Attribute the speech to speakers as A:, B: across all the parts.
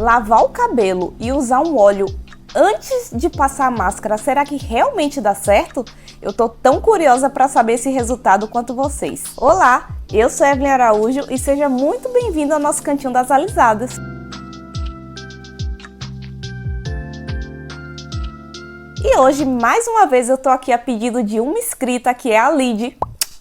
A: Lavar o cabelo e usar um óleo antes de passar a máscara, será que realmente dá certo? Eu tô tão curiosa para saber esse resultado quanto vocês. Olá, eu sou Evelyn Araújo e seja muito bem-vindo ao nosso Cantinho das Alisadas. E hoje, mais uma vez, eu tô aqui a pedido de uma inscrita, que é a Lid.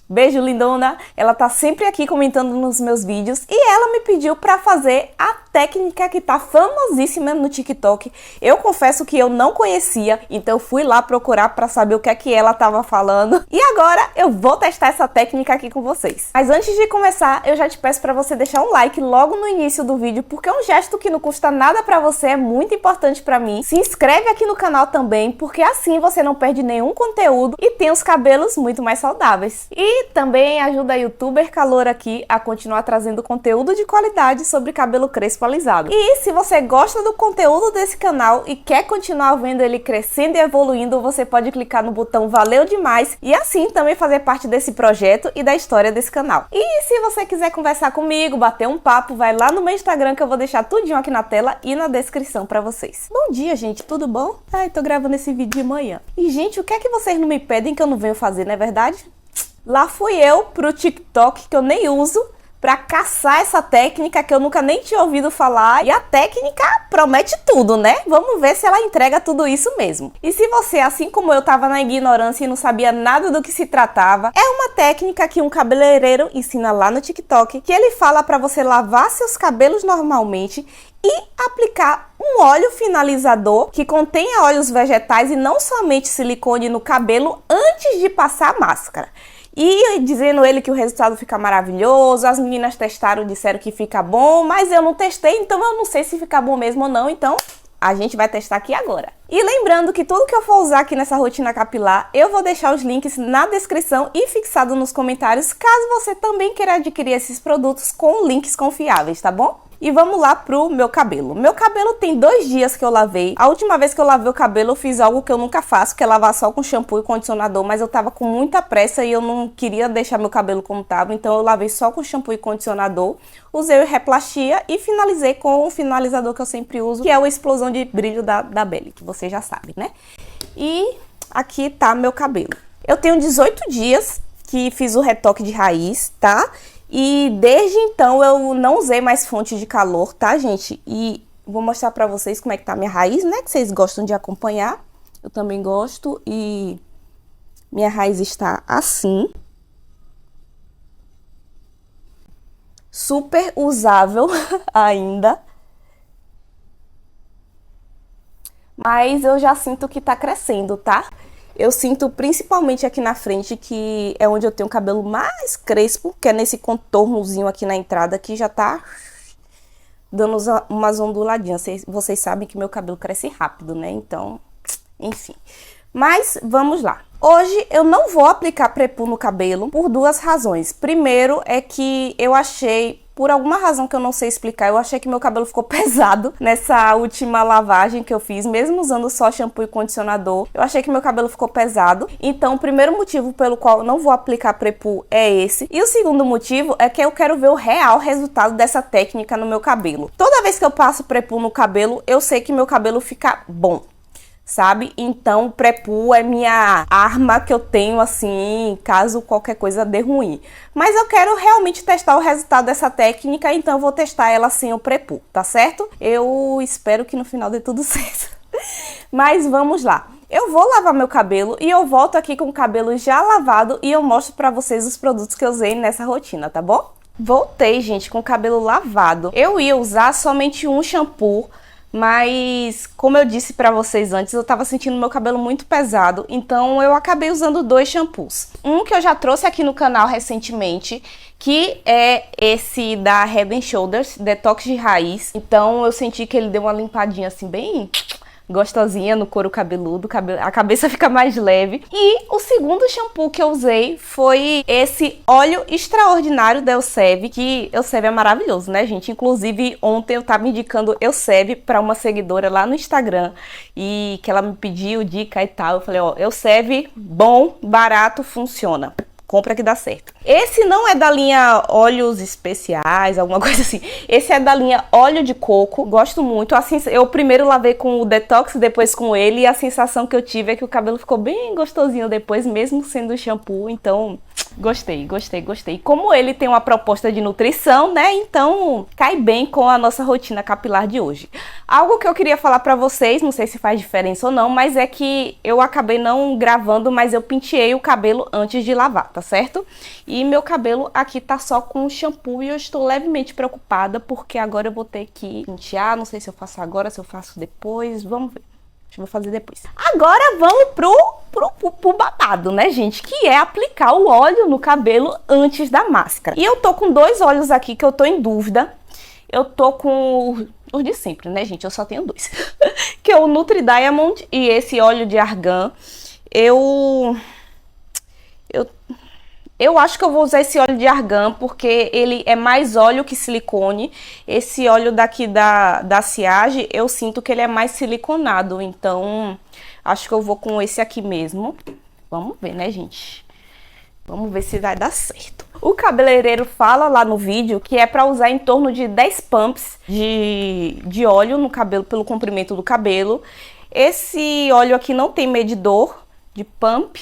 A: Beijo, lindona! Ela tá sempre aqui comentando nos meus vídeos e ela me pediu para fazer a técnica que tá famosíssima no TikTok. Eu confesso que eu não conhecia, então eu fui lá procurar para saber o que é que ela tava falando. E agora eu vou testar essa técnica aqui com vocês. Mas antes de começar, eu já te peço para você deixar um like logo no início do vídeo, porque é um gesto que não custa nada para você, é muito importante para mim. Se inscreve aqui no canal também, porque assim você não perde nenhum conteúdo e tem os cabelos muito mais saudáveis. E também ajuda a youtuber Calor aqui a continuar trazendo conteúdo de qualidade sobre cabelo crespo alisado. E se você gosta do conteúdo desse canal e quer continuar vendo ele crescendo e evoluindo, você pode clicar no botão valeu demais e assim também fazer parte desse projeto e da história desse canal. E se você quiser conversar comigo, bater um papo, vai lá no meu Instagram que eu vou deixar tudinho aqui na tela e na descrição pra vocês. Bom dia, gente, tudo bom? Ai, tô gravando esse vídeo de manhã. E gente, o que é que vocês não me pedem que eu não venho fazer, não é verdade? Lá fui eu pro TikTok, que eu nem uso, pra caçar essa técnica que eu nunca nem tinha ouvido falar. E a técnica promete tudo, né? Vamos ver se ela entrega tudo isso mesmo. E se você, assim como eu, tava na ignorância e não sabia nada do que se tratava, é uma técnica que um cabeleireiro ensina lá no TikTok, que ele fala pra você lavar seus cabelos normalmente e aplicar um óleo finalizador que contenha óleos vegetais e não somente silicone no cabelo antes de passar a máscara. E dizendo ele que o resultado fica maravilhoso, as meninas testaram, disseram que fica bom, mas eu não testei, então eu não sei se fica bom mesmo ou não, então a gente vai testar aqui agora. E lembrando que tudo que eu for usar aqui nessa rotina capilar, eu vou deixar os links na descrição e fixado nos comentários, caso você também queira adquirir esses produtos com links confiáveis, tá bom? E vamos lá pro meu cabelo. Meu cabelo tem 2 dias que eu lavei. A última vez que eu lavei o cabelo, eu fiz algo que eu nunca faço, que é lavar só com shampoo e condicionador, mas eu tava com muita pressa e eu não queria deixar meu cabelo como tava, então eu lavei só com shampoo e condicionador, usei o Replastia e finalizei com o finalizador que eu sempre uso, que é o Explosão de Brilho da Belly, que você já sabe, né? E aqui tá meu cabelo. Eu tenho 18 dias que fiz o retoque de raiz, tá? E desde então eu não usei mais fonte de calor, tá, gente? E vou mostrar pra vocês como é que tá a minha raiz, né? Que vocês gostam de acompanhar. Eu também gosto e minha raiz está assim. Super usável ainda. Mas eu já sinto que tá crescendo, tá? Eu sinto principalmente aqui na frente, que é onde eu tenho o cabelo mais crespo, que é nesse contornozinho aqui na entrada, que já tá dando umas onduladinhas. Vocês sabem que meu cabelo cresce rápido, né? Então, enfim. Mas vamos lá. Hoje eu não vou aplicar pré-poo no cabelo por 2 razões. Primeiro é que eu achei, por alguma razão que eu não sei explicar, eu achei que meu cabelo ficou pesado nessa última lavagem que eu fiz, mesmo usando só shampoo e condicionador. Eu achei que meu cabelo ficou pesado. Então, o primeiro motivo pelo qual eu não vou aplicar pré-poo é esse. E o segundo motivo é que eu quero ver o real resultado dessa técnica no meu cabelo. Toda vez que eu passo pré-poo no cabelo, eu sei que meu cabelo fica bom, sabe? Então, o pré-poo é minha arma que eu tenho, assim, caso qualquer coisa dê ruim. Mas eu quero realmente testar o resultado dessa técnica, então eu vou testar ela sem o pré-poo, tá certo? Eu espero que no final dê tudo certo. Mas vamos lá. Eu vou lavar meu cabelo e eu volto aqui com o cabelo já lavado e eu mostro pra vocês os produtos que eu usei nessa rotina, tá bom? Voltei, gente, com o cabelo lavado. Eu ia usar somente um shampoo, mas como eu disse pra vocês antes, eu tava sentindo meu cabelo muito pesado, então eu acabei usando 2 shampoos. Um que eu já trouxe aqui no canal recentemente, que é esse da Head and Shoulders, Detox de Raiz. Então eu senti que ele deu uma limpadinha assim bem gostosinha no couro cabeludo, a cabeça fica mais leve. E o segundo shampoo que eu usei foi esse óleo extraordinário da Elseve, que Elseve é maravilhoso, né, gente? Inclusive, ontem eu tava indicando Elseve pra uma seguidora lá no Instagram, e que ela me pediu dica e tal. Eu falei, ó, Elseve, bom, barato, funciona. Compra que dá certo. Esse não é da linha óleos especiais, alguma coisa assim. Esse é da linha óleo de coco. Gosto muito. Assim, eu primeiro lavei com o detox, depois com ele. E a sensação que eu tive é que o cabelo ficou bem gostosinho depois, mesmo sendo shampoo. Então, gostei. Como ele tem uma proposta de nutrição, né? Então, cai bem com a nossa rotina capilar de hoje. Algo que eu queria falar pra vocês, não sei se faz diferença ou não, mas é que eu acabei não gravando, mas eu penteei o cabelo antes de lavar, tá certo? E meu cabelo aqui tá só com shampoo e eu estou levemente preocupada porque agora eu vou ter que pentear, não sei se eu faço agora, se eu faço depois, vamos ver. Acho que eu vou fazer depois. Agora vamos pro babado, né, gente? Que é aplicar o óleo no cabelo antes da máscara. E eu tô com dois óleos aqui que eu tô em dúvida. Eu tô com os de sempre, né, gente? Eu só tenho dois. Que é o Nutri Diamond e esse óleo de argan. Eu acho que eu vou usar esse óleo de argan porque ele é mais óleo que silicone. Esse óleo daqui da Siage, eu sinto que ele é mais siliconado. Então, acho que eu vou com esse aqui mesmo. Vamos ver, né, gente? Vamos ver se vai dar certo. O cabeleireiro fala lá no vídeo que é para usar em torno de 10 pumps de óleo no cabelo, pelo comprimento do cabelo. Esse óleo aqui não tem medidor de pump,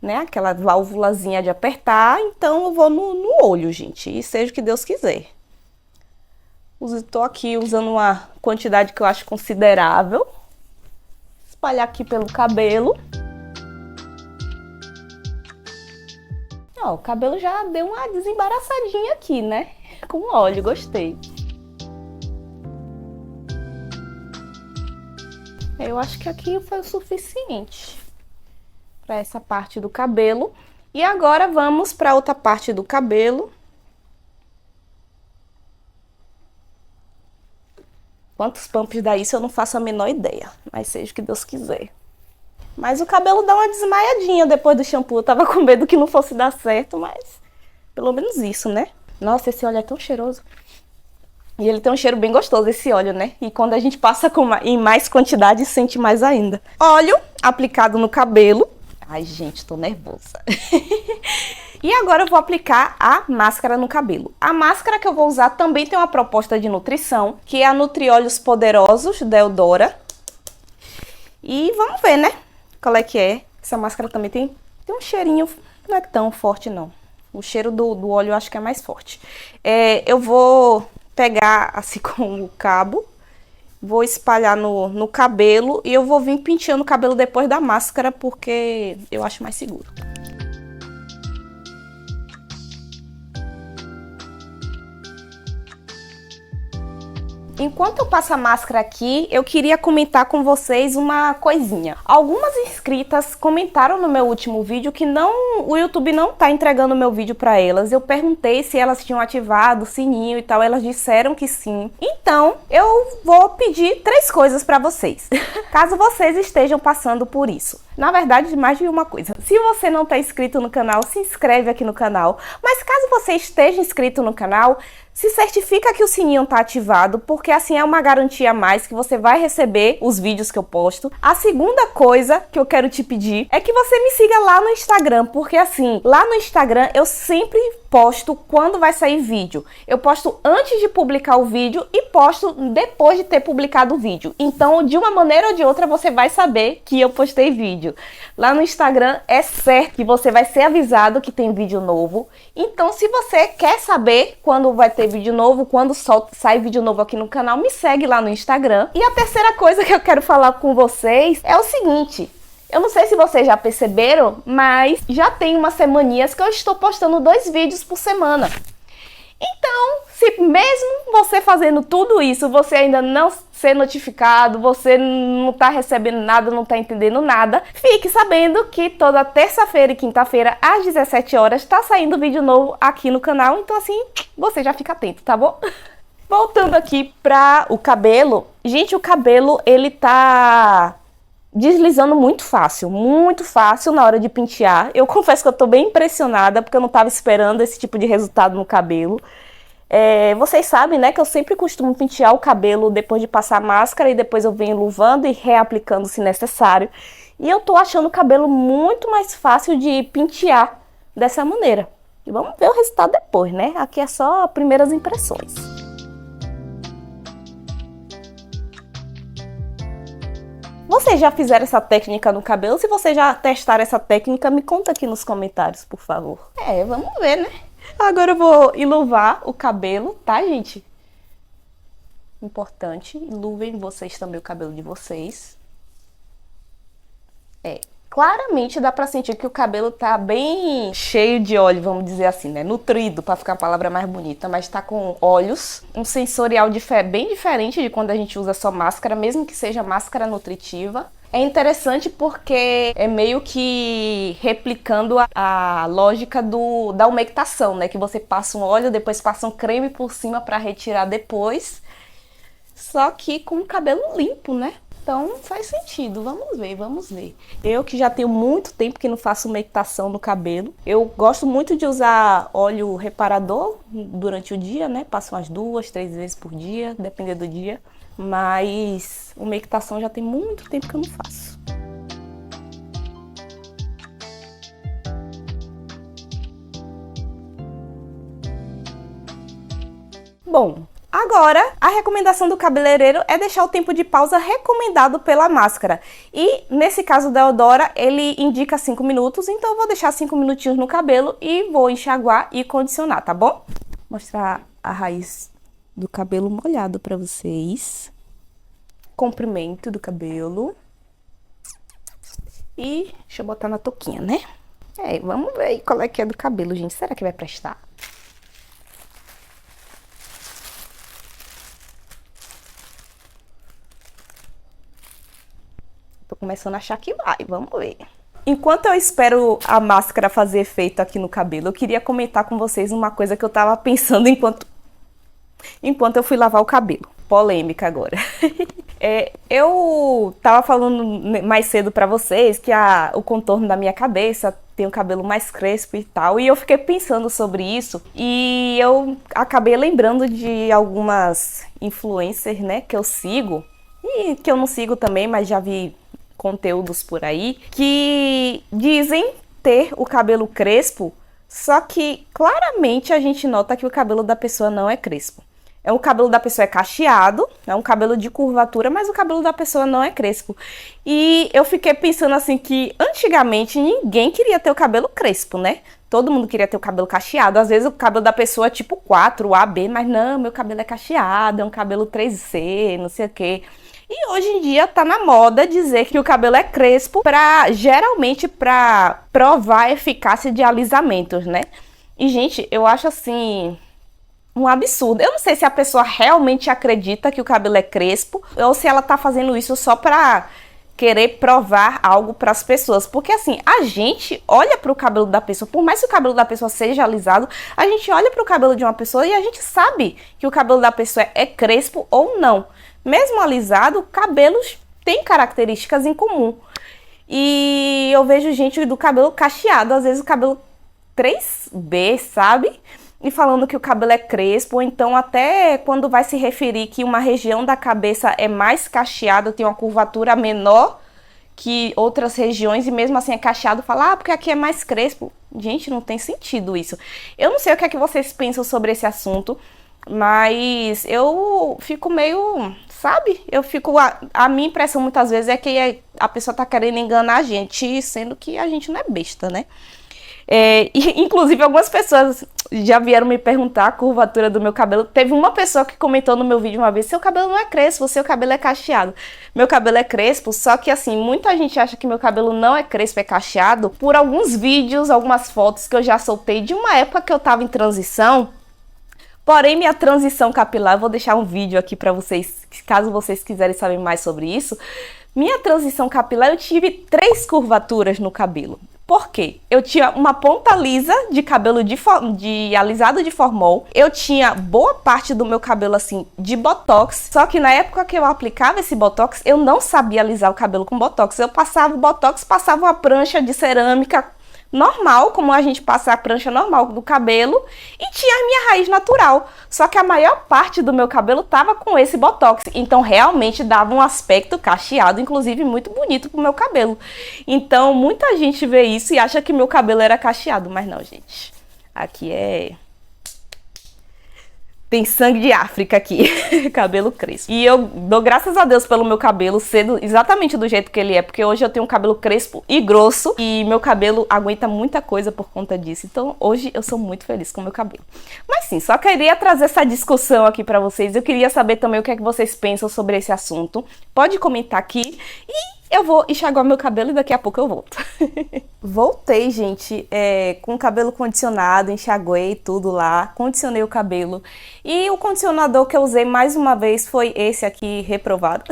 A: né? Aquela válvulazinha de apertar. Então eu vou no olho, gente. E seja o que Deus quiser. Estou aqui usando uma quantidade que eu acho considerável. Espalhar aqui pelo cabelo. Ó, o cabelo já deu uma desembaraçadinha aqui, né? Com óleo, gostei. Eu acho que aqui foi o suficiente para essa parte do cabelo. E agora vamos para outra parte do cabelo. Quantos pumps dá isso eu não faço a menor ideia, mas seja o que Deus quiser. Mas o cabelo dá uma desmaiadinha depois do shampoo. Eu tava com medo que não fosse dar certo, mas pelo menos isso, né? Nossa, esse óleo é tão cheiroso. E ele tem um cheiro bem gostoso, esse óleo, né? E quando a gente passa em mais quantidade, sente mais ainda. Óleo aplicado no cabelo. Ai, gente, tô nervosa. E agora eu vou aplicar a máscara no cabelo. A máscara que eu vou usar também tem uma proposta de nutrição, que é a Nutrióleos Poderosos da Eudora. E vamos ver, né? Qual é que é. Essa máscara também tem um cheirinho, não é tão forte não. O cheiro do óleo eu acho que é mais forte. Eu vou pegar assim com o cabo, vou espalhar no cabelo e eu vou vir penteando o cabelo depois da máscara porque eu acho mais seguro. Enquanto eu passo a máscara aqui, eu queria comentar com vocês uma coisinha. Algumas inscritas comentaram no meu último vídeo que o YouTube não tá entregando o meu vídeo para elas. Eu perguntei se elas tinham ativado o sininho e tal, elas disseram que sim. Então, eu vou pedir 3 coisas para vocês, caso vocês estejam passando por isso. Na verdade, mais de uma coisa. Se você não tá inscrito no canal, se inscreve aqui no canal. Mas caso você esteja inscrito no canal, se certifica que o sininho tá ativado, porque assim é uma garantia a mais que você vai receber os vídeos que eu posto. A segunda coisa que eu quero te pedir é que você me siga lá no Instagram, porque assim, lá no Instagram eu sempre posto quando vai sair vídeo. Eu posto antes de publicar o vídeo e posto depois de ter publicado o vídeo. Então, de uma maneira ou de outra, você vai saber que eu postei vídeo. Lá no Instagram é certo que você vai ser avisado que tem vídeo novo. Então, se você quer saber quando vai ter vídeo novo, quando sai vídeo novo aqui no canal, me segue lá no Instagram. E a terceira coisa que eu quero falar com vocês é o seguinte. Eu não sei se vocês já perceberam, mas já tem umas semaninhas que eu estou postando 2 vídeos por semana. Então, se mesmo você fazendo tudo isso, você ainda não ser notificado, você não tá recebendo nada, não tá entendendo nada, fique sabendo que toda terça-feira e quinta-feira, às 17 horas, tá saindo vídeo novo aqui no canal. Então, assim, você já fica atento, tá bom? Voltando aqui para o cabelo. Gente, o cabelo, ele tá deslizando muito fácil na hora de pentear. Eu confesso que eu tô bem impressionada, porque eu não tava esperando esse tipo de resultado no cabelo. Vocês sabem, né, que eu sempre costumo pentear o cabelo depois de passar máscara e depois eu venho luvando e reaplicando se necessário. E eu tô achando o cabelo muito mais fácil de pentear dessa maneira. E vamos ver o resultado depois, né? Aqui é só primeiras impressões. Vocês já fizeram essa técnica no cabelo? Se vocês já testaram essa técnica, me conta aqui nos comentários, por favor. Vamos ver, né? Agora eu vou iluvar o cabelo, tá, gente? Importante, iluvem vocês também o cabelo de vocês. Claramente dá pra sentir que o cabelo tá bem cheio de óleo, vamos dizer assim, né? Nutrido, pra ficar a palavra mais bonita, mas tá com óleos. Um sensorial bem diferente de quando a gente usa só máscara, mesmo que seja máscara nutritiva. É interessante porque é meio que replicando a lógica da umectação, né? Que você passa um óleo, depois passa um creme por cima pra retirar depois. Só que com o cabelo limpo, né? Então faz sentido, vamos ver, vamos ver. Eu que já tenho muito tempo que não faço umectação no cabelo. Eu gosto muito de usar óleo reparador durante o dia, né? Passo umas 2, 3 vezes por dia, dependendo do dia. Mas umectação já tem muito tempo que eu não faço. Bom, agora, a recomendação do cabeleireiro é deixar o tempo de pausa recomendado pela máscara. E, nesse caso da Eudora, ele indica 5 minutos, então eu vou deixar 5 minutinhos no cabelo e vou enxaguar e condicionar, tá bom? Vou mostrar a raiz do cabelo molhado pra vocês. Comprimento do cabelo. E deixa eu botar na touquinha, né? Vamos ver aí qual é que é do cabelo, gente. Será que vai prestar? Tô começando a achar que vai, vamos ver. Enquanto eu espero a máscara fazer efeito aqui no cabelo, eu queria comentar com vocês uma coisa que eu tava pensando enquanto eu fui lavar o cabelo. Polêmica agora. Eu tava falando mais cedo pra vocês que o contorno da minha cabeça tem o cabelo mais crespo e tal, e eu fiquei pensando sobre isso, e eu acabei lembrando de algumas influencers, né, que eu sigo, e que eu não sigo também, mas já vi conteúdos por aí, que dizem ter o cabelo crespo, só que claramente a gente nota que o cabelo da pessoa não é crespo. O cabelo da pessoa é cacheado, é um cabelo de curvatura, mas o cabelo da pessoa não é crespo. E eu fiquei pensando assim que antigamente ninguém queria ter o cabelo crespo, né? Todo mundo queria ter o cabelo cacheado. Às vezes o cabelo da pessoa é tipo 4, AB, mas não, meu cabelo é cacheado, é um cabelo 3C, não sei o quê. E hoje em dia tá na moda dizer que o cabelo é crespo geralmente pra provar a eficácia de alisamentos, né? E, gente, eu acho assim um absurdo. Eu não sei se a pessoa realmente acredita que o cabelo é crespo ou se ela tá fazendo isso só pra querer provar algo para as pessoas. Porque assim, a gente olha para o cabelo da pessoa, por mais que o cabelo da pessoa seja alisado, a gente olha para o cabelo de uma pessoa e a gente sabe que o cabelo da pessoa é crespo ou não. Mesmo alisado, cabelos têm características em comum. E eu vejo gente do cabelo cacheado, às vezes o cabelo 3B, sabe? E falando que o cabelo é crespo, ou então até quando vai se referir que uma região da cabeça é mais cacheada, tem uma curvatura menor que outras regiões, e mesmo assim é cacheado, fala, porque aqui é mais crespo. Gente, não tem sentido isso. Eu não sei o que é que vocês pensam sobre esse assunto, mas eu fico meio, sabe? A minha impressão muitas vezes é que a pessoa tá querendo enganar a gente, sendo que a gente não é besta, né? Inclusive algumas pessoas já vieram me perguntar a curvatura do meu cabelo. Teve uma pessoa que comentou no meu vídeo uma vez: seu cabelo não é crespo, seu cabelo é cacheado. Meu cabelo é crespo, só que assim, muita gente acha que meu cabelo não é crespo, é cacheado por alguns vídeos, algumas fotos que eu já soltei de uma época que eu tava em transição. Porém, minha transição capilar, eu vou deixar um vídeo aqui pra vocês, caso vocês quiserem saber mais sobre isso. Minha transição capilar, eu tive 3 curvaturas no cabelo. Por quê? Eu tinha uma ponta lisa de cabelo de alisado de formol. Eu tinha boa parte do meu cabelo assim de botox. Só que na época que eu aplicava esse botox, eu não sabia alisar o cabelo com botox. Eu passava o botox, passava uma prancha de cerâmica normal, como a gente passa a prancha normal do cabelo, e tinha a minha raiz natural. Só que a maior parte do meu cabelo tava com esse botox, então realmente dava um aspecto cacheado, inclusive muito bonito pro meu cabelo. Então muita gente vê isso e acha que meu cabelo era cacheado, mas não, gente. Aqui tem sangue de África aqui, cabelo crespo. E eu dou graças a Deus pelo meu cabelo ser exatamente do jeito que ele é, porque hoje eu tenho um cabelo crespo e grosso e meu cabelo aguenta muita coisa por conta disso. Então hoje eu sou muito feliz com o meu cabelo. Mas sim, só queria trazer essa discussão aqui pra vocês. Eu queria saber também o que é que vocês pensam sobre esse assunto. Pode comentar aqui e eu vou enxaguar meu cabelo e daqui a pouco eu volto. Voltei, gente, com o cabelo condicionado, enxaguei tudo lá, condicionei o cabelo. E o condicionador que eu usei mais uma vez foi esse aqui, reprovado.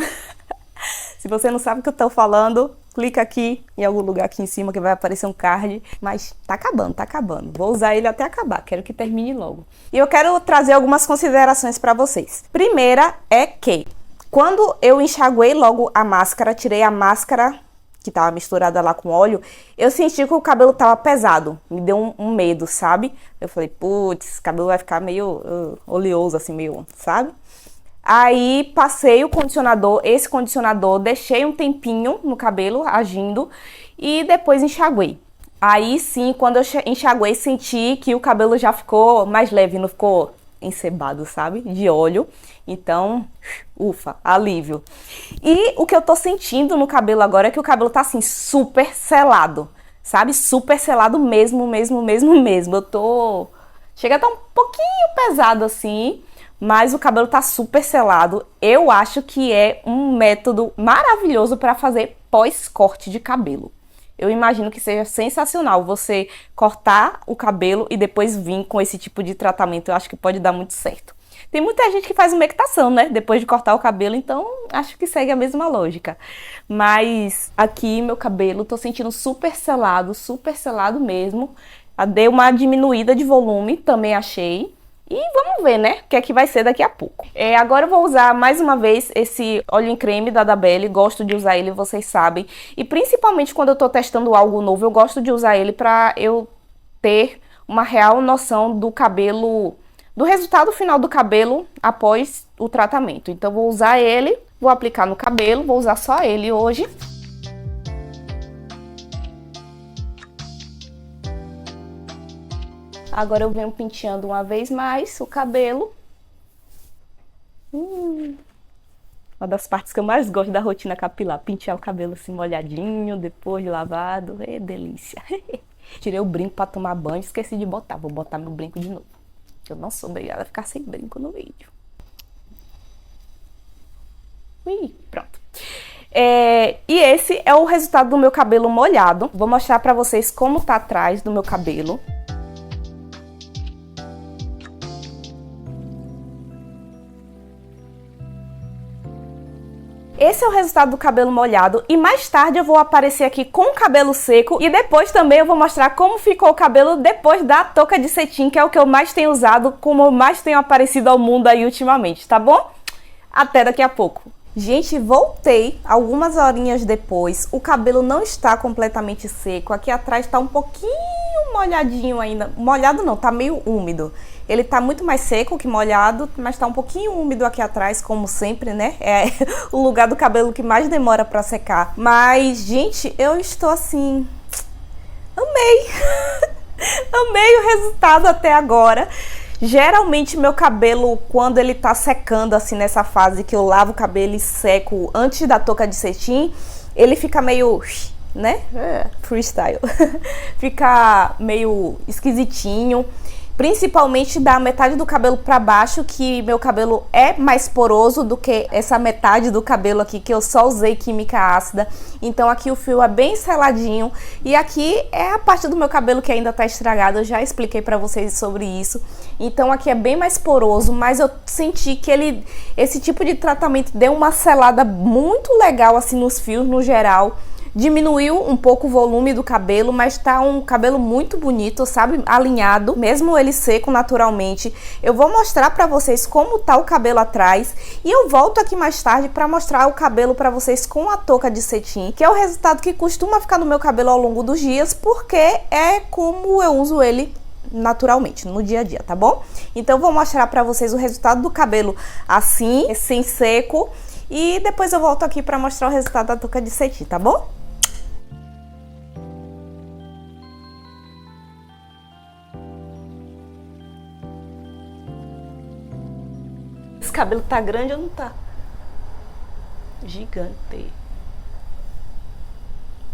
A: Se você não sabe o que eu tô falando, clica aqui em algum lugar aqui em cima que vai aparecer um card. Mas tá acabando, tá acabando. Vou usar ele até acabar, quero que termine logo. E eu quero trazer algumas considerações pra vocês. Primeira é que quando eu enxaguei logo a máscara, tirei a máscara que tava misturada lá com óleo, eu senti que o cabelo tava pesado. Me deu um medo, sabe? Eu falei, putz, o cabelo vai ficar meio oleoso, assim, meio, sabe? Aí passei o condicionador, esse condicionador, deixei um tempinho no cabelo agindo e depois enxaguei. Aí sim, quando eu enxaguei, senti que o cabelo já ficou mais leve, não ficou encebado, sabe? De óleo. Então, ufa, alívio. E o que eu tô sentindo no cabelo agora é que o cabelo tá assim, super selado, sabe? Super selado mesmo. Chega a estar um pouquinho pesado assim, mas o cabelo tá super selado. Eu acho que é um método maravilhoso para fazer pós-corte de cabelo. Eu imagino que seja sensacional você cortar o cabelo e depois vir com esse tipo de tratamento. Eu acho que pode dar muito certo. Tem muita gente que faz umectação, né? Depois de cortar o cabelo, então acho que segue a mesma lógica. Mas aqui meu cabelo, tô sentindo super selado mesmo. Dei uma diminuída de volume, também achei. E vamos ver, né? O que é que vai ser daqui a pouco. Agora eu vou usar mais uma vez esse óleo em creme da Dabelli. Gosto de usar ele, vocês sabem. E principalmente quando eu tô testando algo novo, eu gosto de usar ele pra eu ter uma real noção do cabelo, do resultado final do cabelo após o tratamento. Então vou usar ele, vou aplicar no cabelo, vou usar só ele hoje. Agora eu venho penteando uma vez mais o cabelo. Uma das partes que eu mais gosto da rotina capilar, pentear o cabelo assim molhadinho, depois de lavado, é delícia. Tirei o brinco pra tomar banho, esqueci de botar, vou botar meu brinco de novo. Eu não sou obrigada a ficar sem brinco no vídeo. Pronto. E esse é o resultado do meu cabelo molhado. Vou mostrar pra vocês como tá atrás do meu cabelo. Esse é o resultado do cabelo molhado e mais tarde eu vou aparecer aqui com o cabelo seco e depois também eu vou mostrar como ficou o cabelo depois da touca de cetim, que é o que eu mais tenho usado, como eu mais tenho aparecido ao mundo aí ultimamente, tá bom? Até daqui a pouco. Gente, voltei algumas horinhas depois, o cabelo não está completamente seco, aqui atrás tá um pouquinho molhadinho ainda, molhado não, tá meio úmido. Ele tá muito mais seco que molhado, mas tá um pouquinho úmido aqui atrás, como sempre, né? É o lugar do cabelo que mais demora pra secar. Mas, gente, eu estou assim... Amei! Amei o resultado até agora. Geralmente, meu cabelo, quando ele tá secando, assim, nessa fase que eu lavo o cabelo e seco antes da touca de cetim, ele fica meio... né? Freestyle. Fica meio esquisitinho. Principalmente da metade do cabelo pra baixo, que meu cabelo é mais poroso do que essa metade do cabelo aqui, que eu só usei química ácida. Então aqui o fio é bem seladinho. E aqui é a parte do meu cabelo que ainda tá estragada, eu já expliquei pra vocês sobre isso. Então aqui é bem mais poroso, mas eu senti que esse tipo de tratamento deu uma selada muito legal assim nos fios no geral. Diminuiu um pouco o volume do cabelo, mas tá um cabelo muito bonito, sabe? Alinhado, mesmo ele seco naturalmente. Eu vou mostrar pra vocês como tá o cabelo atrás e eu volto aqui mais tarde pra mostrar o cabelo pra vocês com a touca de cetim, que é o resultado que costuma ficar no meu cabelo ao longo dos dias, porque é como eu uso ele naturalmente, no dia a dia, tá bom? Então vou mostrar pra vocês o resultado do cabelo assim, sem seco, e depois eu volto aqui pra mostrar o resultado da touca de cetim, tá bom? Esse cabelo tá grande ou não tá? Gigante.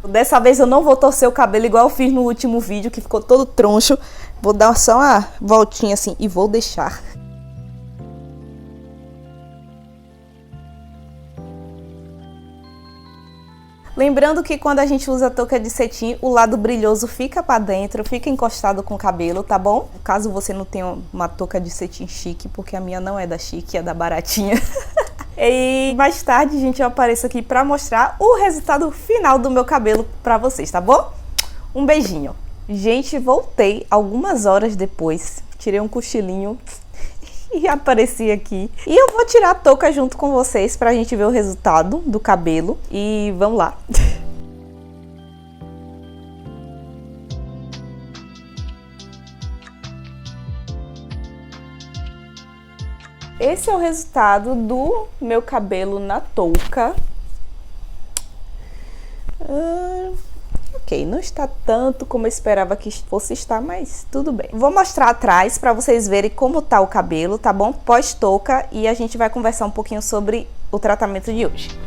A: Dessa vez eu não vou torcer o cabelo igual eu fiz no último vídeo, que ficou todo troncho. Vou dar só uma voltinha assim e vou deixar. Lembrando que quando a gente usa a touca de cetim, o lado brilhoso fica pra dentro, fica encostado com o cabelo, tá bom? Caso você não tenha uma touca de cetim chique, porque a minha não é da chique, é da baratinha. E mais tarde, gente, eu apareço aqui pra mostrar o resultado final do meu cabelo pra vocês, tá bom? Um beijinho. Gente, voltei algumas horas depois, tirei um cochilinho e apareci aqui. E eu vou tirar a touca junto com vocês pra gente ver o resultado do cabelo. E vamos lá. Esse é o resultado do meu cabelo na touca. Ok, não está tanto como eu esperava que fosse estar, mas tudo bem. Vou mostrar atrás para vocês verem como tá o cabelo, tá bom? Pós-touca, e a gente vai conversar um pouquinho sobre o tratamento de hoje.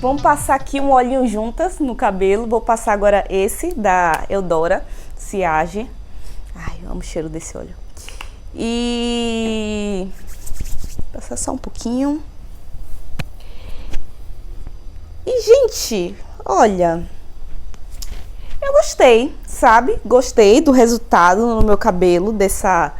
A: Vamos passar aqui um olhinho juntas no cabelo. Vou passar agora esse da Eudora Sillage. Ai, eu amo o cheiro desse óleo. E passar só um pouquinho. E, gente, olha, eu gostei, sabe? Gostei do resultado no meu cabelo dessa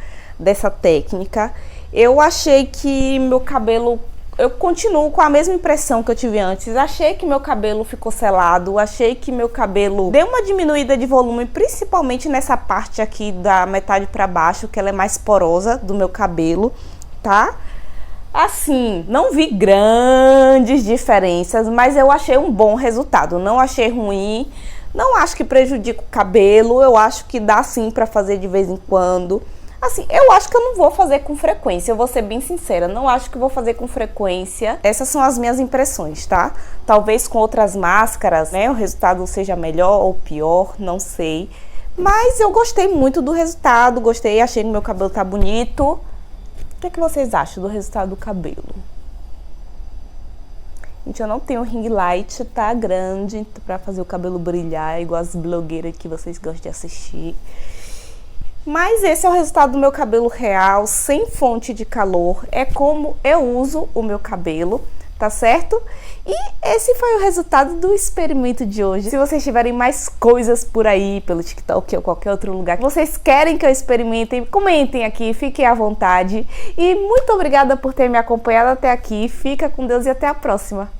A: técnica. Eu achei que meu cabelo... Eu continuo com a mesma impressão que eu tive antes. Achei que meu cabelo ficou selado, achei que meu cabelo deu uma diminuída de volume, principalmente nessa parte aqui da metade pra baixo, que ela é mais porosa do meu cabelo, tá? Assim, não vi grandes diferenças, mas eu achei um bom resultado. Não achei ruim, não acho que prejudica o cabelo, eu acho que dá sim pra fazer de vez em quando. Assim, eu acho que eu não vou fazer com frequência, eu vou ser bem sincera, não acho que vou fazer com frequência. Essas são as minhas impressões, tá? Talvez com outras máscaras, né, o resultado seja melhor ou pior, não sei. Mas eu gostei muito do resultado, gostei, achei que meu cabelo tá bonito. O que é que vocês acham do resultado do cabelo? Gente, eu não tenho ring light, tá grande, pra fazer o cabelo brilhar, igual as blogueiras que vocês gostam de assistir. Mas esse é o resultado do meu cabelo real, sem fonte de calor. É como eu uso o meu cabelo, tá certo? E esse foi o resultado do experimento de hoje. Se vocês tiverem mais coisas por aí, pelo TikTok ou qualquer outro lugar que vocês querem que eu experimente, comentem aqui, fiquem à vontade. E muito obrigada por ter me acompanhado até aqui. Fica com Deus e até a próxima.